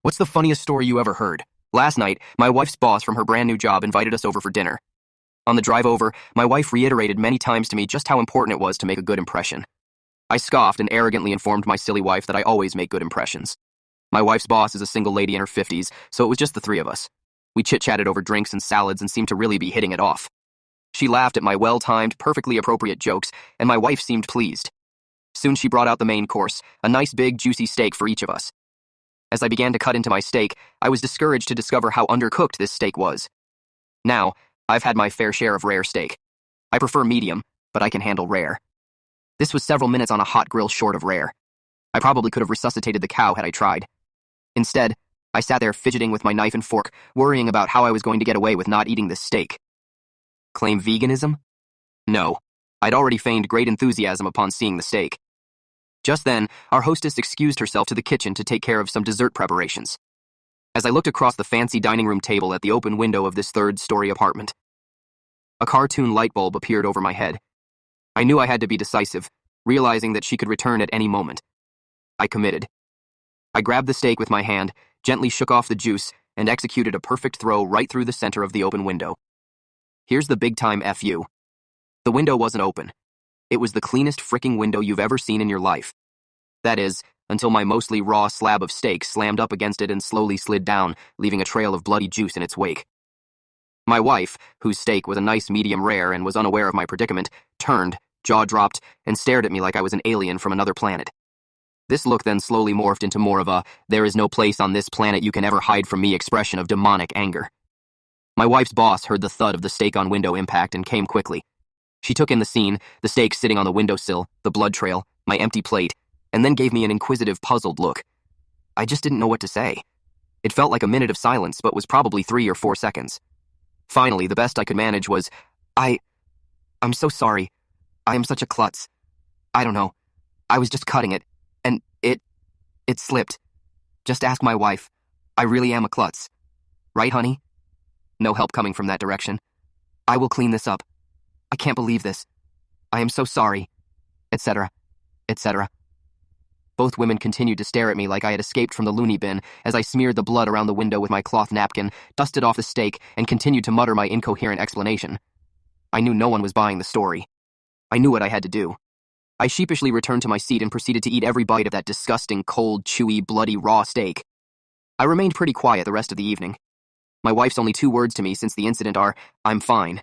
What's the funniest story you ever heard? Last night, my wife's boss from her brand new job invited us over for dinner. On the drive over, my wife reiterated many times to me just how important it was to make a good impression. I scoffed and arrogantly informed my silly wife that I always make good impressions. My wife's boss is a single lady in her 50s, so it was just the three of us. We chit-chatted over drinks and salads and seemed to really be hitting it off. She laughed at my well-timed, perfectly appropriate jokes, and my wife seemed pleased. Soon she brought out the main course, a nice big juicy steak for each of us. As I began to cut into my steak, I was discouraged to discover how undercooked this steak was. Now, I've had my fair share of rare steak. I prefer medium, but I can handle rare. This was several minutes on a hot grill short of rare. I probably could have resuscitated the cow had I tried. Instead, I sat there fidgeting with my knife and fork, worrying about how I was going to get away with not eating this steak. Claim veganism? No. I'd already feigned great enthusiasm upon seeing the steak. Just then, our hostess excused herself to the kitchen to take care of some dessert preparations. As I looked across the fancy dining room table at the open window of this third-story apartment, a cartoon light bulb appeared over my head. I knew I had to be decisive, realizing that she could return at any moment. I committed. I grabbed the steak with my hand, gently shook off the juice, and executed a perfect throw right through the center of the open window. Here's the big-time FU. The window wasn't open. It was the cleanest fricking window you've ever seen in your life. That is, until my mostly raw slab of steak slammed up against it and slowly slid down, leaving a trail of bloody juice in its wake. My wife, whose steak was a nice medium rare and was unaware of my predicament, turned, jaw dropped, and stared at me like I was an alien from another planet. This look then slowly morphed into more of a, there is no place on this planet you can ever hide from me expression of demonic anger. My wife's boss heard the thud of the steak on window impact and came quickly. She took in the scene, the steak sitting on the windowsill, the blood trail, my empty plate, and then gave me an inquisitive, puzzled look. I just didn't know what to say. It felt like a minute of silence, but was probably 3 or 4 seconds. Finally, the best I could manage was, I'm so sorry. I am such a klutz. I don't know. I was just cutting it, and it slipped. Just ask my wife. I really am a klutz. Right, honey? No help coming from that direction. I will clean this up. I can't believe this. I am so sorry, etc., etc. Both women continued to stare at me like I had escaped from the loony bin as I smeared the blood around the window with my cloth napkin, dusted off the steak, and continued to mutter my incoherent explanation. I knew no one was buying the story. I knew what I had to do. I sheepishly returned to my seat and proceeded to eat every bite of that disgusting, cold, chewy, bloody, raw steak. I remained pretty quiet the rest of the evening. My wife's only 2 words to me since the incident are, "I'm fine."